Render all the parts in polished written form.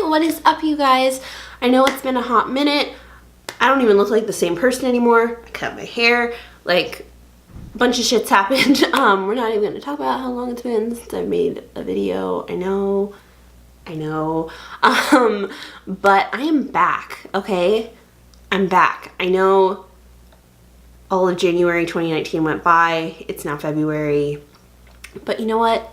what is up, you guys? I know it's been a hot minute. I don't even look like the same person anymore. I cut my hair, like a bunch of shit's happened. We're not even gonna talk about how long it's been since I've made a video. I know. But I am back, okay? I'm back. I know all of January 2019 went by. It's now February. But you know what?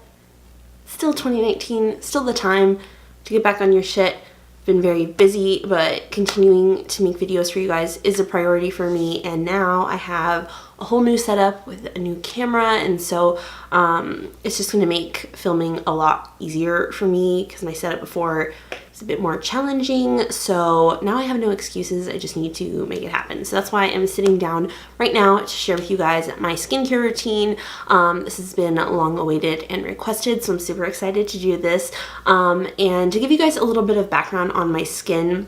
Still 2019, still the time to get back on your shit. Been very busy, but continuing to make videos for you guys is a priority for me. And now I have a whole new setup with a new camera, and so it's just going to make filming a lot easier for me because my setup before is a bit more challenging. So now I have no excuses. I just need to make it happen. So that's why I'm sitting down right now to share with you guys my skincare routine. This has been long awaited and requested, so I'm super excited to do this. And to give you guys a little bit of background on my skin,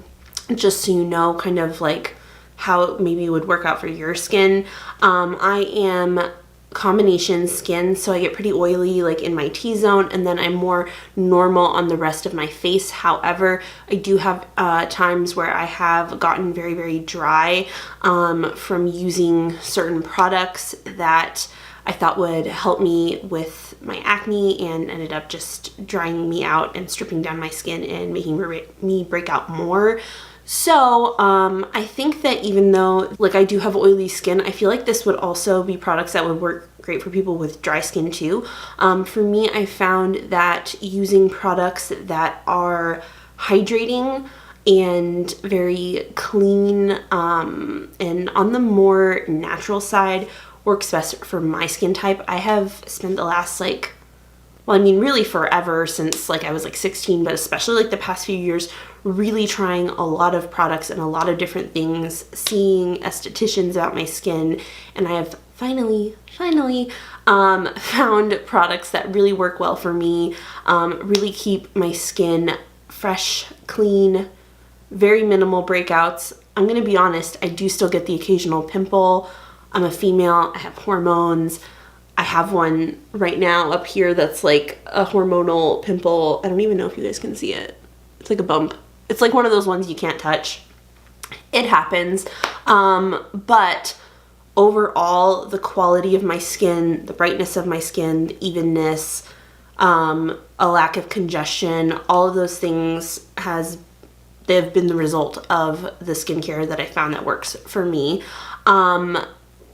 just so you know kind of like how it maybe would work out for your skin. I am combination skin, so I get pretty oily like in my T-zone, and then I'm more normal on the rest of my face. However, I do have times where I have gotten very, very dry from using certain products that I thought would help me with my acne, and ended up just drying me out and stripping down my skin and making me break out more. So I think that even though like I do have oily skin, I feel like this would also be products that would work great for people with dry skin too. For me, I found that using products that are hydrating and very clean and on the more natural side works best for my skin type. I have spent the last well, I mean, really forever, since like I was like 16, but especially like the past few years, really trying a lot of products and a lot of different things, seeing estheticians about my skin, and I have finally found products that really work well for me, really keep my skin fresh, clean, very minimal breakouts. I'm gonna be honest, I do still get the occasional pimple. I'm a female, I have hormones. I have one right now up here that's like a hormonal pimple. I don't even know if you guys can see it. It's like a bump. It's like one of those ones you can't touch. It happens. But overall, the quality of my skin, the brightness of my skin, the evenness, a lack of congestion, all of those things they've been the result of the skincare that I found that works for me.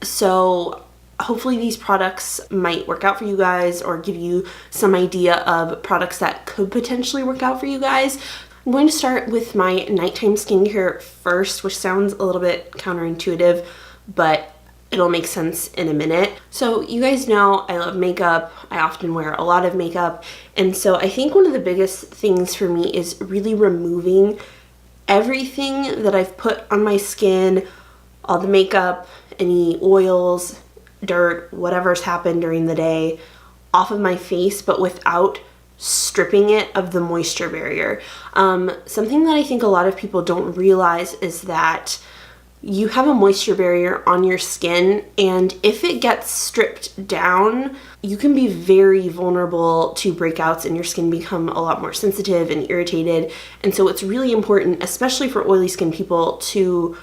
So hopefully these products might work out for you guys, or give you some idea of products that could potentially work out for you guys. I'm going to start with my nighttime skincare first, which sounds a little bit counterintuitive, but it'll make sense in a minute. So you guys know I love makeup. I often wear a lot of makeup. And so I think one of the biggest things for me is really removing everything that I've put on my skin, all the makeup, any oils, dirt, whatever's happened during the day, off of my face, but without stripping it of the moisture barrier. Something that I think a lot of people don't realize is that you have a moisture barrier on your skin, and if it gets stripped down, you can be very vulnerable to breakouts and your skin become a lot more sensitive and irritated. And so it's really important, especially for oily skin people, to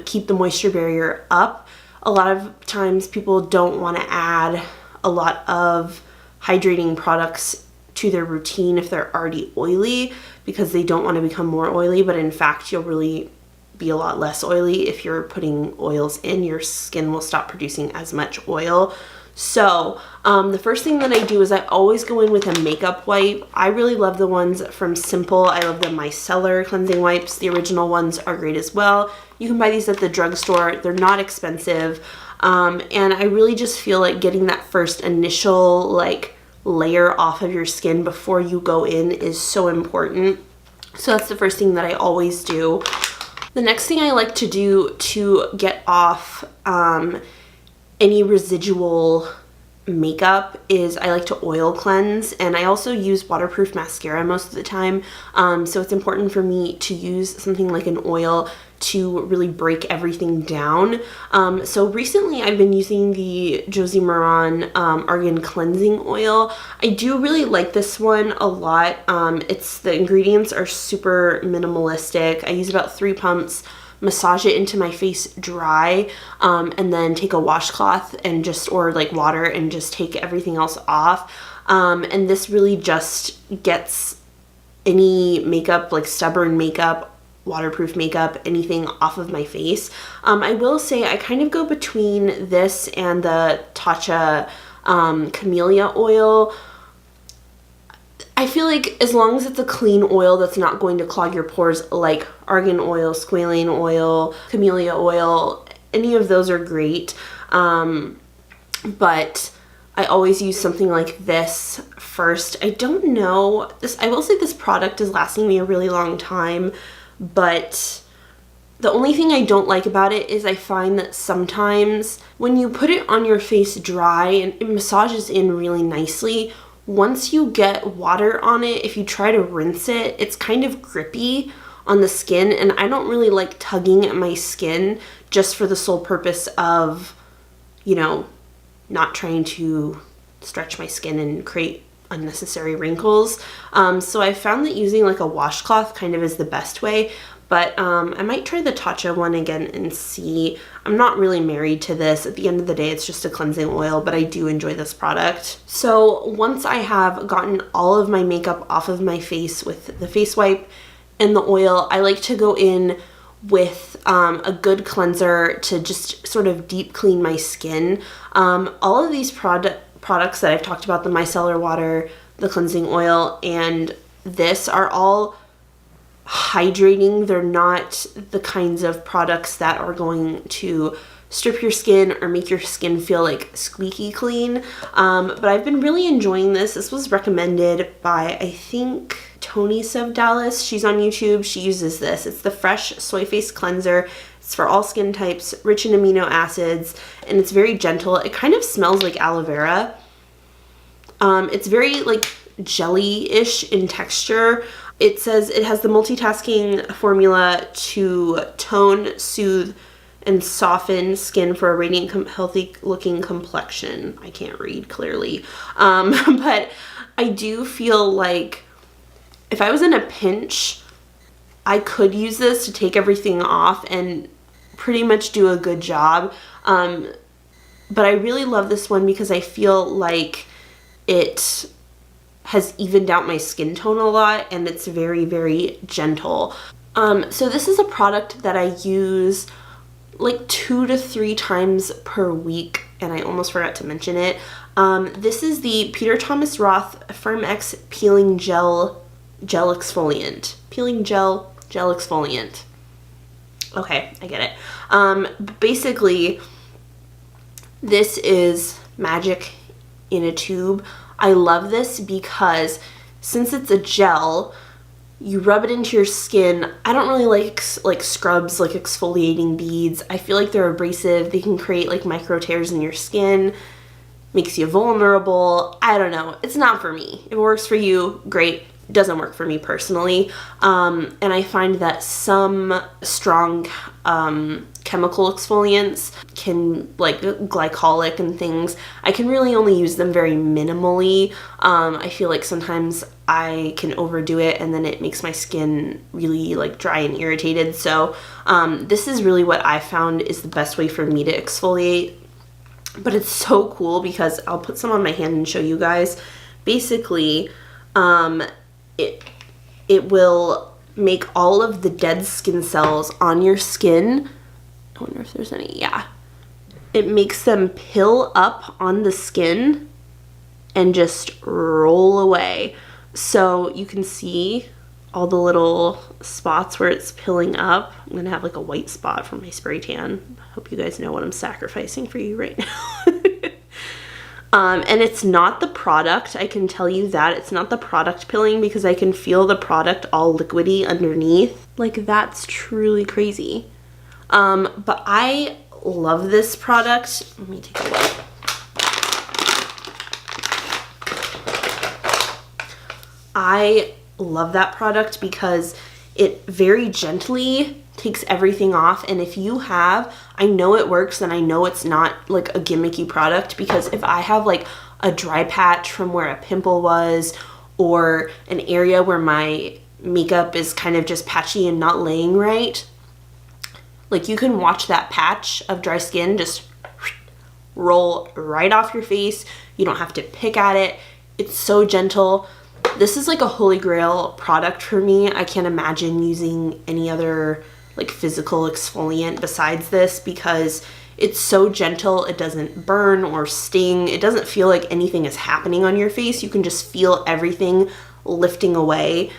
keep the moisture barrier up. A lot of times people don't want to add a lot of hydrating products to their routine if they're already oily, because they don't want to become more oily, but in fact you'll really be a lot less oily if you're putting oils in. Your skin will stop producing as much oil. So the first thing that I do is I always go in with a makeup wipe. I really love the ones from Simple. I love the Micellar cleansing wipes. The original ones are great as well. You can buy these at the drugstore. They're not expensive. And I really just feel like getting that first initial layer off of your skin before you go in is so important. So that's the first thing that I always do. The next thing I like to do to get off any residual makeup is I like to oil cleanse, and I also use waterproof mascara most of the time. So it's important for me to use something like an oil to really break everything down. So recently I've been using the Josie Maran Argan cleansing oil. I do really like this one a lot. The ingredients are super minimalistic. I use about 3 pumps, massage it into my face dry, and then take a washcloth and or like water and just take everything else off. And this really just gets any makeup, like stubborn makeup, waterproof makeup, anything off of my face. I will say I kind of go between this and the Tatcha Camellia oil. I feel like as long as it's a clean oil that's not going to clog your pores, like argan oil, squalane oil, camellia oil, any of those are great. But I always use something like this first. I don't know, I will say this product is lasting me a really long time, but the only thing I don't like about it is I find that sometimes when you put it on your face dry and it massages in really nicely, once you get water on it, if you try to rinse it, it's kind of grippy on the skin, and I don't really like tugging at my skin just for the sole purpose of, you know, not trying to stretch my skin and create unnecessary wrinkles. So I found that using like a washcloth kind of is the best way, but I might try the Tatcha one again and see. I'm not really married to this. At the end of the day, it's just a cleansing oil, but I do enjoy this product. So once I have gotten all of my makeup off of my face with the face wipe and the oil, I like to go in with a good cleanser to just sort of deep clean my skin. All of these products that I've talked about, the micellar water, the cleansing oil, and this are all hydrating. They're not the kinds of products that are going to strip your skin or make your skin feel like squeaky clean. But I've been really enjoying this. This was recommended by, I think, Tony of Dallas. She's on YouTube. She uses this. It's the Fresh Soy Face Cleanser. It's for all skin types, rich in amino acids, and it's very gentle. It kind of smells like aloe vera. It's very like jelly-ish in texture. It says it has the multitasking formula to tone, soothe, and soften skin for a radiant, healthy-looking complexion. I can't read clearly. But I do feel like if I was in a pinch, I could use this to take everything off and pretty much do a good job. But I really love this one because I feel like it has evened out my skin tone a lot, and it's very, very gentle. So this is a product that I use like 2 to 3 times per week, and I almost forgot to mention it. This is the Peter Thomas Roth Firm X Peeling Gel Exfoliant. Peeling Gel Exfoliant. Okay, I get it. Basically, this is magic in a tube. I love this because since it's a gel, you rub it into your skin. I don't really like scrubs, like exfoliating beads. I feel like they're abrasive. They can create like micro tears in your skin, makes you vulnerable. I don't know. It's not for me. If it works for you, great. It doesn't work for me personally. And I find that some strong chemical exfoliants can, like glycolic and things, I can really only use them very minimally. I feel like sometimes I can overdo it and then it makes my skin really like dry and irritated. So this is really what I found is the best way for me to exfoliate. But it's so cool because I'll put some on my hand and show you guys. Basically, it will make all of the dead skin cells on your skin. I wonder if there's any. Yeah. It makes them pill up on the skin and just roll away. So you can see all the little spots where it's pilling up. I'm going to have like a white spot from my spray tan. I hope you guys know what I'm sacrificing for you right now. And it's not the product. I can tell you that. It's not the product pilling because I can feel the product all liquidy underneath. Like, that's truly crazy. But I love this product. Let me take a look. I love that product because it very gently takes everything off. And if you have, I know it works, and I know it's not like a gimmicky product, because if I have like a dry patch from where a pimple was, or an area where my makeup is kind of just patchy and not laying right, like you can watch that patch of dry skin just roll right off your face. You don't have to pick at it. It's so gentle. This is like a holy grail product for me. I can't imagine using any other like physical exfoliant besides this, because it's so gentle. It doesn't burn or sting. It doesn't feel like anything is happening on your face. You can just feel everything lifting away.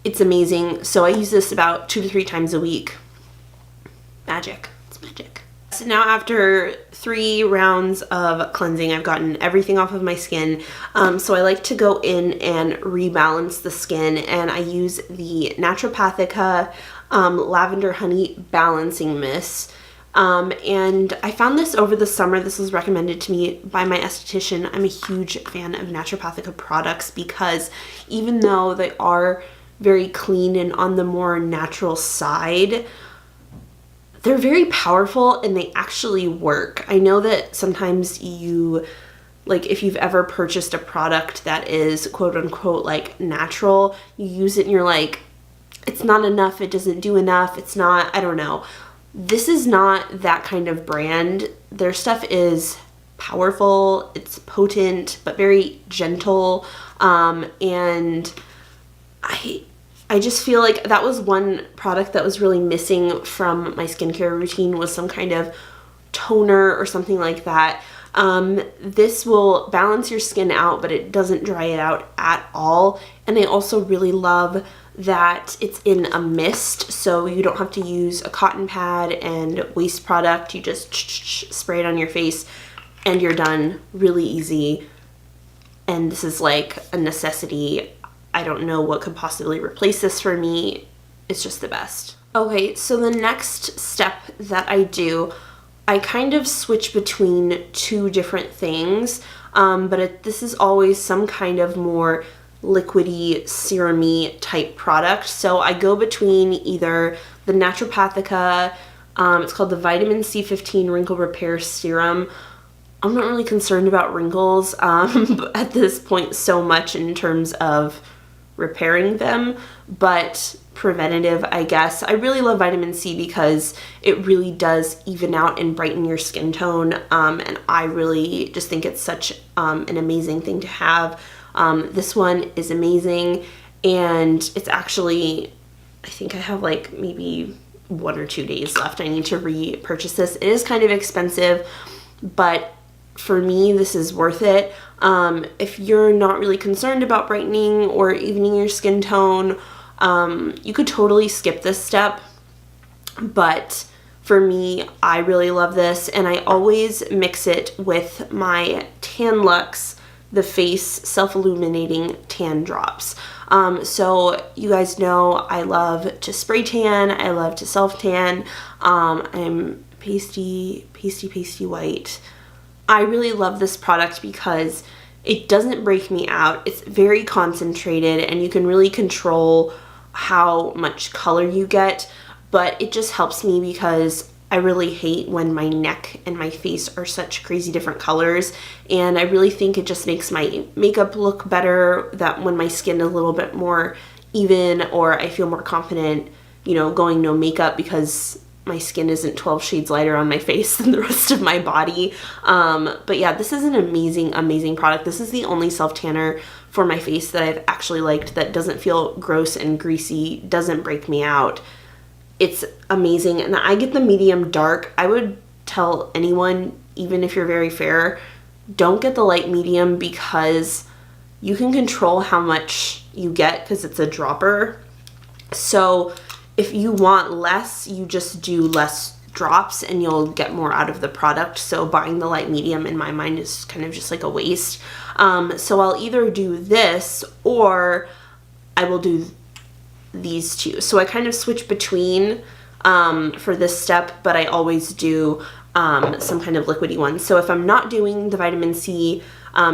It's amazing. So I use this about 2 to 3 times a week. Magic. It's magic. So now after 3 rounds of cleansing, I've gotten everything off of my skin. So I like to go in and rebalance the skin, and I use the Naturopathica Lavender Honey Balancing Mist. And I found this over the summer. This was recommended to me by my esthetician. I'm a huge fan of Naturopathica products, because even though they are very clean and on the more natural side, they're very powerful and they actually work. I know that sometimes you, like if you've ever purchased a product that is quote unquote like natural, you use it and you're like, it's not enough, it doesn't do enough, it's not, I don't know. This is not that kind of brand. Their stuff is powerful, it's potent, but very gentle. And I just feel like that was one product that was really missing from my skincare routine, was some kind of toner or something like that. This will balance your skin out, but it doesn't dry it out at all. And I also really love that it's in a mist, so you don't have to use a cotton pad and waste product. You just spray it on your face and you're done. Really easy. And this is like a necessity. I don't know what could possibly replace this for me. It's just the best. Okay, so the next step that I do, I kind of switch between 2 different things, but this is always some kind of more liquidy, serum-y type product. So I go between either the Naturopathica, it's called the Vitamin C15 Wrinkle Repair Serum. I'm not really concerned about wrinkles at this point so much in terms of repairing them, but preventative, I guess. I really love vitamin C because it really does even out and brighten your skin tone, and I really just think it's such an amazing thing to have. This one is amazing, and it's actually, I think I have like maybe 1 or 2 days left. I need to repurchase this. It is kind of expensive, but for me, this is worth it. If you're not really concerned about brightening or evening your skin tone, you could totally skip this step. But for me, I really love this, and I always mix it with my Tan Luxe The Face Self-Illuminating Tan Drops. So you guys know I love to spray tan, I love to self-tan. I'm pasty white. I really love this product because it doesn't break me out. It's very concentrated, and you can really control how much color you get, but it just helps me because I really hate when my neck and my face are such crazy different colors, and I really think it just makes my makeup look better, that when my skin is a little bit more even, or I feel more confident, you know, going no makeup because my skin isn't 12 shades lighter on my face than the rest of my body. But yeah, this is an amazing product. This is the only self-tanner for my face that I've actually liked that doesn't feel gross and greasy, doesn't break me out. It's amazing, and I get the medium dark. I would tell anyone, even if you're very fair, don't get the light medium because you can control how much you get because it's a dropper. So if you want less, you just do less drops and you'll get more out of the product. So buying the light medium in my mind is kind of just like a waste. So I'll either do this or I will do these two. So I kind of switch between for this step, but I always do some kind of liquidy one. So if I'm not doing the vitamin C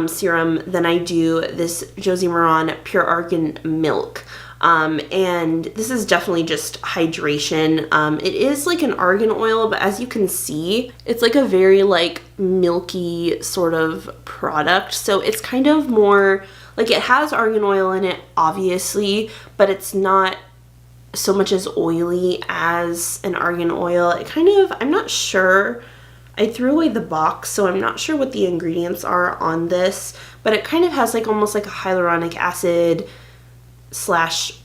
serum, then I do this Josie Maran Pure Argan Milk. And this is definitely just hydration. It is like an argan oil, but as you can see, it's like a very like milky sort of product. So it's kind of more like, it has argan oil in it, obviously, but it's not so much as oily as an argan oil. It kind of, I'm not sure. I threw away the box, so I'm not sure what the ingredients are on this, but it kind of has like almost like a hyaluronic acid /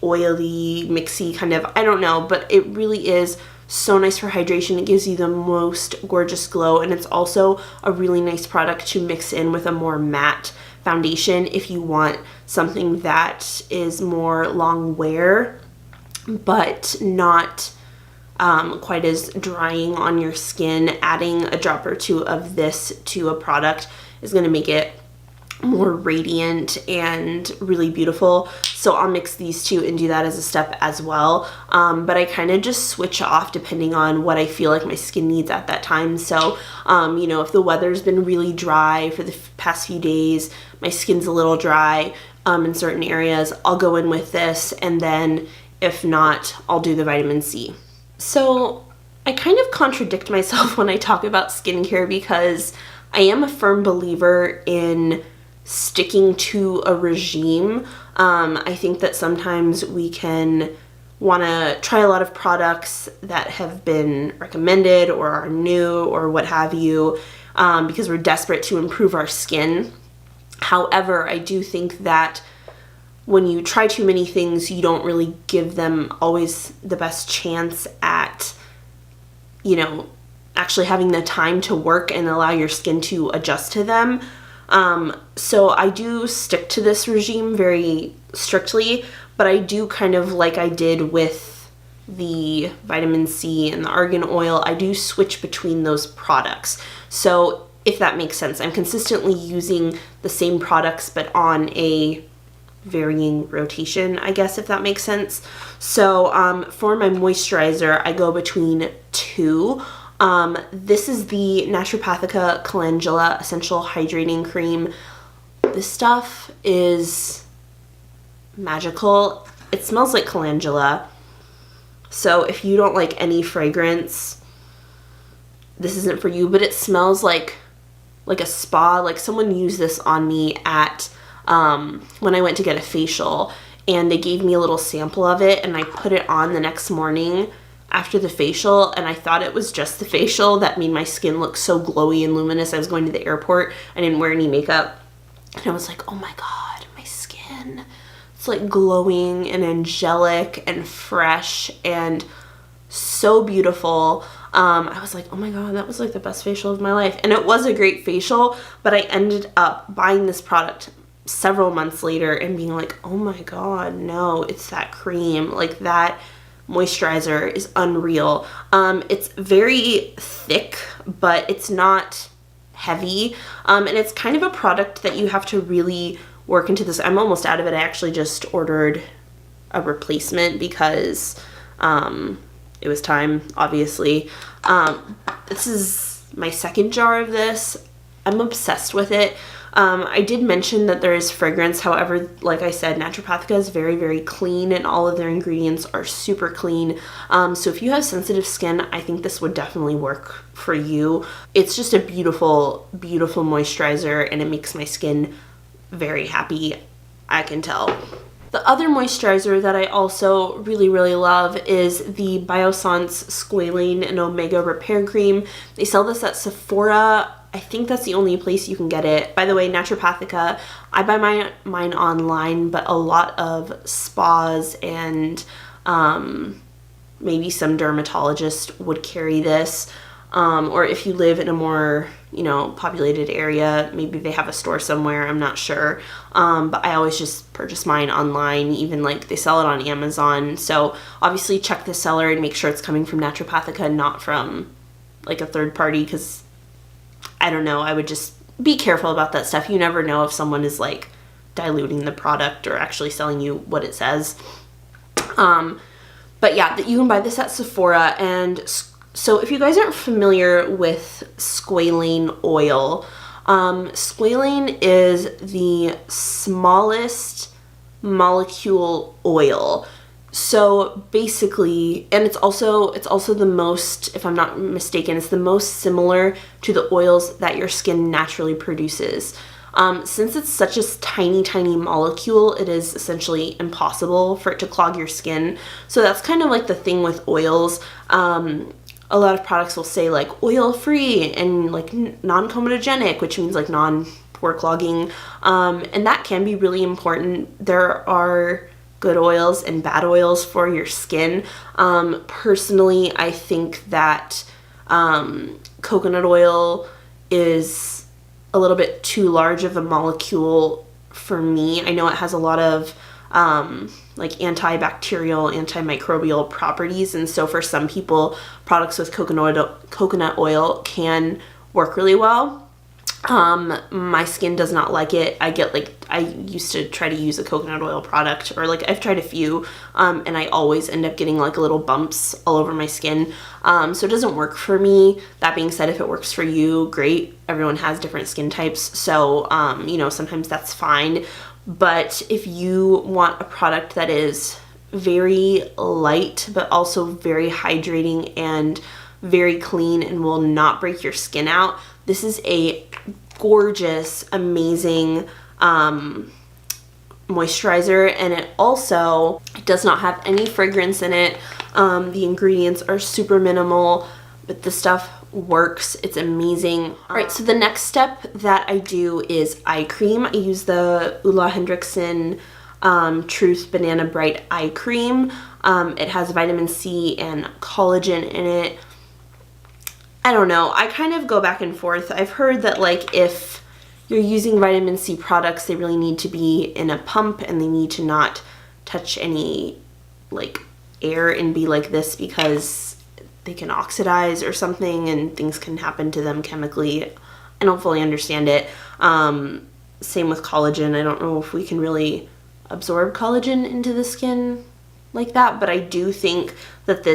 oily mixy kind of, I don't know, but it really is so nice for hydration. It gives you the most gorgeous glow, and it's also a really nice product to mix in with a more matte foundation if you want something that is more long wear but not quite as drying on your skin. Adding a drop or two of this to a product is going to make it more radiant and really beautiful. So I'll mix these two and do that as a step as well. But I kind of just switch off depending on what I feel like my skin needs at that time. So, you know, if the weather's been really dry for the past few days, my skin's a little dry in certain areas, I'll go in with this, and then if not, I'll do the vitamin C. So I kind of contradict myself when I talk about skincare because I am a firm believer in sticking to a regime. I think that sometimes we can want to try a lot of products that have been recommended or are new or what have you, because we're desperate to improve our skin. However, I do think that when you try too many things, you don't really give them always the best chance at, you know, actually having the time to work and allow your skin to adjust to them. So I do stick to this regime very strictly, but I do kind of, like I did with the vitamin C and the argan oil, I do switch between those products. So if that makes sense, I'm consistently using the same products but on a varying rotation, I guess, if that makes sense. So for my moisturizer, I go between two. This is the Naturopathica Calendula Essential Hydrating Cream. This stuff is magical. It smells like calendula. So if you don't like any fragrance, this isn't for you, but it smells like a spa. Like someone used this on me at when I went to get a facial, and they gave me a little sample of it, and I put it on the next morning after the facial, and I thought it was just the facial that made my skin look so glowy and luminous. I was going to the airport. I didn't wear any makeup, and I was like, oh my god, my skin, it's like glowing and angelic and fresh and so beautiful. I was like, oh my god, that was like the best facial of my life. And it was a great facial, but I ended up buying this product several months later and being like, oh my god, no, it's that cream. Like, that moisturizer is unreal. It's very thick, but it's not heavy. And it's kind of a product that you have to really work into this. I'm almost out of it. I actually just ordered a replacement because it was time, obviously. This is my second jar of this. I'm obsessed with it. I did mention that there is fragrance. However, like I said, Naturopathica is very, very clean, and all of their ingredients are super clean. So if you have sensitive skin, I think this would definitely work for you. It's just a beautiful, beautiful moisturizer, and it makes my skin very happy, I can tell. The other moisturizer that I also really, really love is the Biossance Squalane and Omega Repair Cream. They sell this at Sephora. I think that's the only place you can get it. By the way, Naturopathica, I buy mine online, but a lot of spas and maybe some dermatologists would carry this. Or if you live in a more, populated area, maybe they have a store somewhere, I'm not sure. But I always just purchase mine online, even like they sell it on Amazon. So obviously check the seller and make sure it's coming from Naturopathica, not from like a third party, because I don't know, I would just be careful about that stuff. You never know if someone is like diluting the product or actually selling you what it says. But yeah, you can buy this at Sephora. And so if you guys aren't familiar with squalane oil, squalane is the smallest molecule oil. So basically, and it's also the most, if I'm not mistaken, it's the most similar to the oils that your skin naturally produces. Since it's such a tiny molecule, it is essentially impossible for it to clog your skin. So that's kind of like the thing with oils. A lot of products will say like oil free and like non-comedogenic, which means like non-pore clogging. And that can be really important. There are good oils and bad oils for your skin. Personally, I think that coconut oil is a little bit too large of a molecule for me. I know it has a lot of like antibacterial, antimicrobial properties, and so for some people, products with coconut oil can work really well. My skin does not like it. I used to try to use a coconut oil product, or like I've tried a few, and I always end up getting like little bumps all over my skin. So it doesn't work for me. That being said, if it works for you, great. Everyone has different skin types. So, you know, sometimes that's fine. But if you want a product that is very light, but also very hydrating and very clean and will not break your skin out, this is a gorgeous, amazing moisturizer, and it also does not have any fragrance in it. The ingredients are super minimal, but the stuff works. It's amazing. All right, so the next step that I do is eye cream. I use the Ulla Hendrickson Truth Banana Bright Eye Cream. It has vitamin C and collagen in it. I don't know. I kind of go back and forth. I've heard that like if you're using vitamin C products, they really need to be in a pump and they need to not touch any like air and be like this because they can oxidize or something and things can happen to them chemically. I don't fully understand it. Same with collagen. I don't know if we can really absorb collagen into the skin like that, but I do think that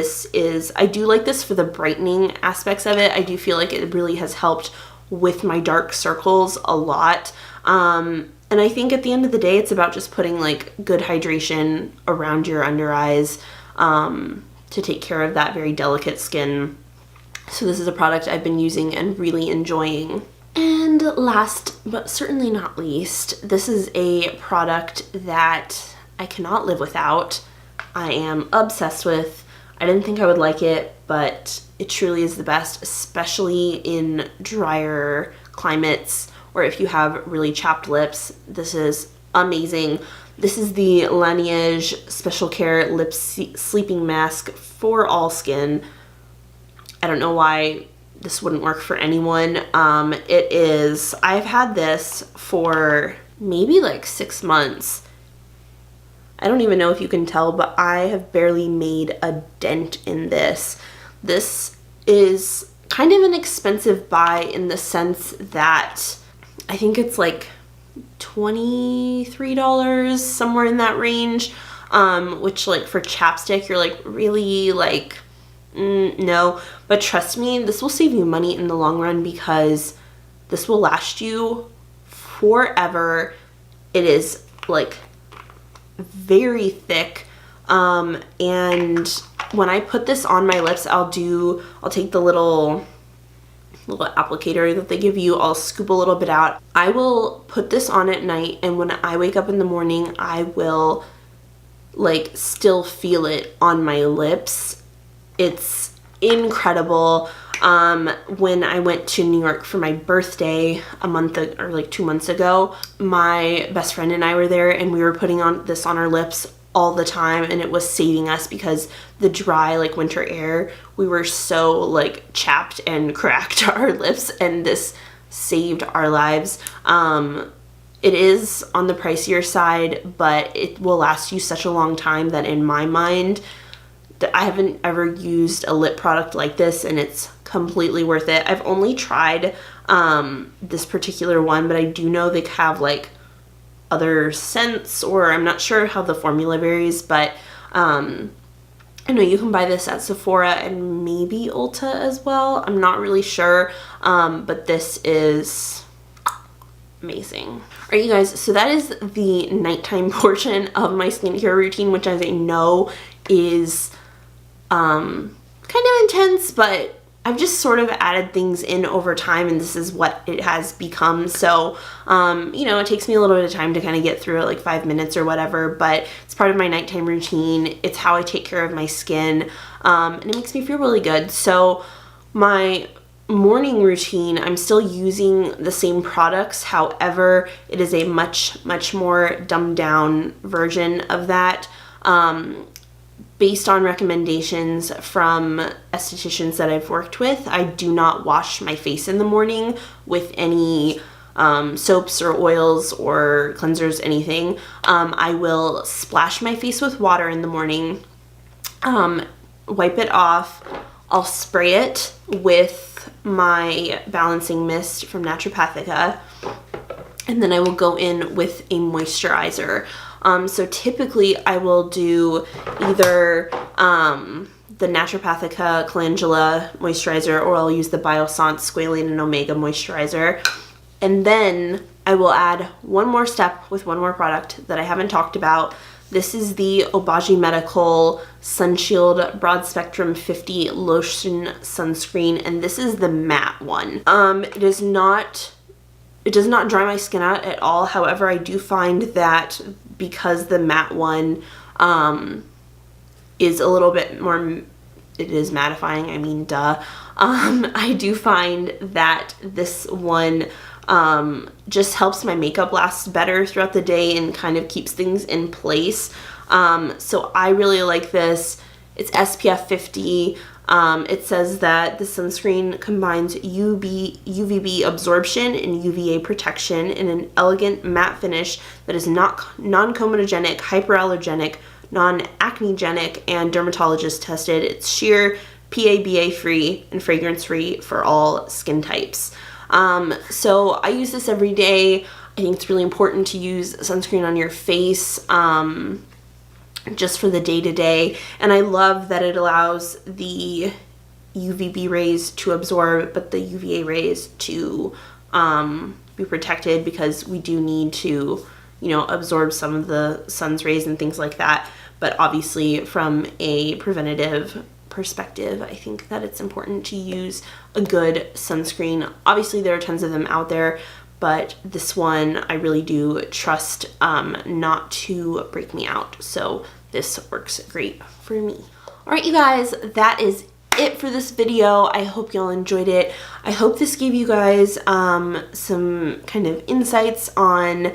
I do like this for the brightening aspects of it. I do feel like it really has helped with my dark circles a lot. And I think at the end of the day, it's about just putting like good hydration around your under eyes to take care of that very delicate skin. So this is a product I've been using and really enjoying. And last but certainly not least, this is a product that I cannot live without. I am obsessed with. I didn't think I would like it, but it truly is the best, especially in drier climates or if you have really chapped lips. This is amazing. This is the Laneige Special Care Lip Sleeping Mask for all skin. I don't know why this wouldn't work for anyone. I've had this for maybe like 6 months. I don't even know if you can tell, but I have barely made a dent in this. This is kind of an expensive buy in the sense that I think it's like $23, somewhere in that range, which like for chapstick, you're like, really? Like, no. But trust me, this will save you money in the long run because this will last you forever. It is like very thick, and when I put this on my lips, I'll take the little applicator that they give you, I'll scoop a little bit out. I will put this on at night, and when I wake up in the morning, I will like still feel it on my lips. It's incredible. When I went to New York for my birthday like 2 months ago, my best friend and I were there and we were putting this on our lips all the time, and it was saving us because the dry like winter air, we were so like chapped and cracked our lips, and this saved our lives. It is on the pricier side, but it will last you such a long time that in my mind, I haven't ever used a lip product like this, and it's completely worth it. I've only tried this particular one, but I do know they have like other scents, or I'm not sure how the formula varies, but I know you can buy this at Sephora and maybe Ulta as well. I'm not really sure, but this is amazing. All right, you guys, so that is the nighttime portion of my skincare routine, which as I know is kind of intense, but I've just sort of added things in over time, and this is what it has become. So, you know, it takes me a little bit of time to kind of get through it, like 5 minutes or whatever, but it's part of my nighttime routine. It's how I take care of my skin, and it makes me feel really good. So my morning routine, I'm still using the same products. However, it is a much more dumbed down version of that. Based on recommendations from estheticians that I've worked with, I do not wash my face in the morning with any soaps or oils or cleansers, anything. I will splash my face with water in the morning, wipe it off. I'll spray it with my balancing mist from Naturopathica, and then I will go in with a moisturizer. So typically I will do either the Naturopathica Calendula moisturizer, or I'll use the Biossance Squalane and Omega moisturizer. And then I will add one more step with one more product that I haven't talked about. This is the Obagi Medical Sunshield Broad Spectrum 50 Lotion Sunscreen, and this is the matte one. It does not dry my skin out at all. However, I do find that because the matte one is a little bit more, it is mattifying, I mean, duh. I do find that this one just helps my makeup last better throughout the day and kind of keeps things in place. So I really like this. It's SPF 50. It says that the sunscreen combines UVB absorption and UVA protection in an elegant matte finish that is not non-comedogenic, hyperallergenic, non-acnegenic, and dermatologist tested. It's sheer PABA free and fragrance free for all skin types. So I use this every day. I think it's really important to use sunscreen on your face, just for the day-to-day, and I love that it allows the UVB rays to absorb, but the UVA rays to be protected, because we do need to, you know, absorb some of the sun's rays and things like that. But obviously from a preventative perspective, I think that it's important to use a good sunscreen. Obviously there are tons of them out there, but this one I really do trust not to break me out. So this works great for me. All right, you guys, that is it for this video. I hope y'all enjoyed it. I hope this gave you guys some kind of insights on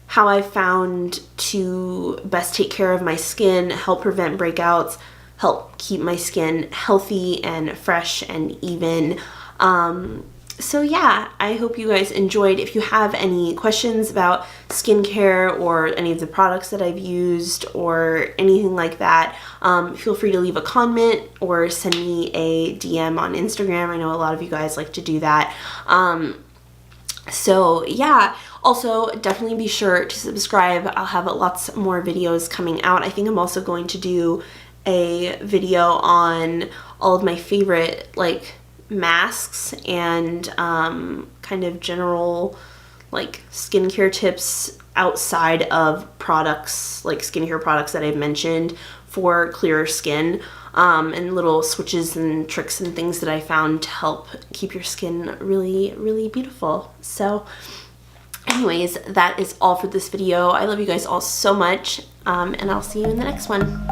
how I found to best take care of my skin, help prevent breakouts, help keep my skin healthy and fresh and even. So yeah, I hope you guys enjoyed. If you have any questions about skincare or any of the products that I've used or anything like that, feel free to leave a comment or send me a DM on Instagram. I know a lot of you guys like to do that. So yeah, also definitely be sure to subscribe. I'll have lots more videos coming out. I think I'm also going to do a video on all of my favorite like masks and kind of general like skincare tips outside of products, like skincare products that I've mentioned for clearer skin, and little switches and tricks and things that I found to help keep your skin really, really beautiful. So anyways, that is all for this video. I love you guys all so much, and I'll see you in the next one.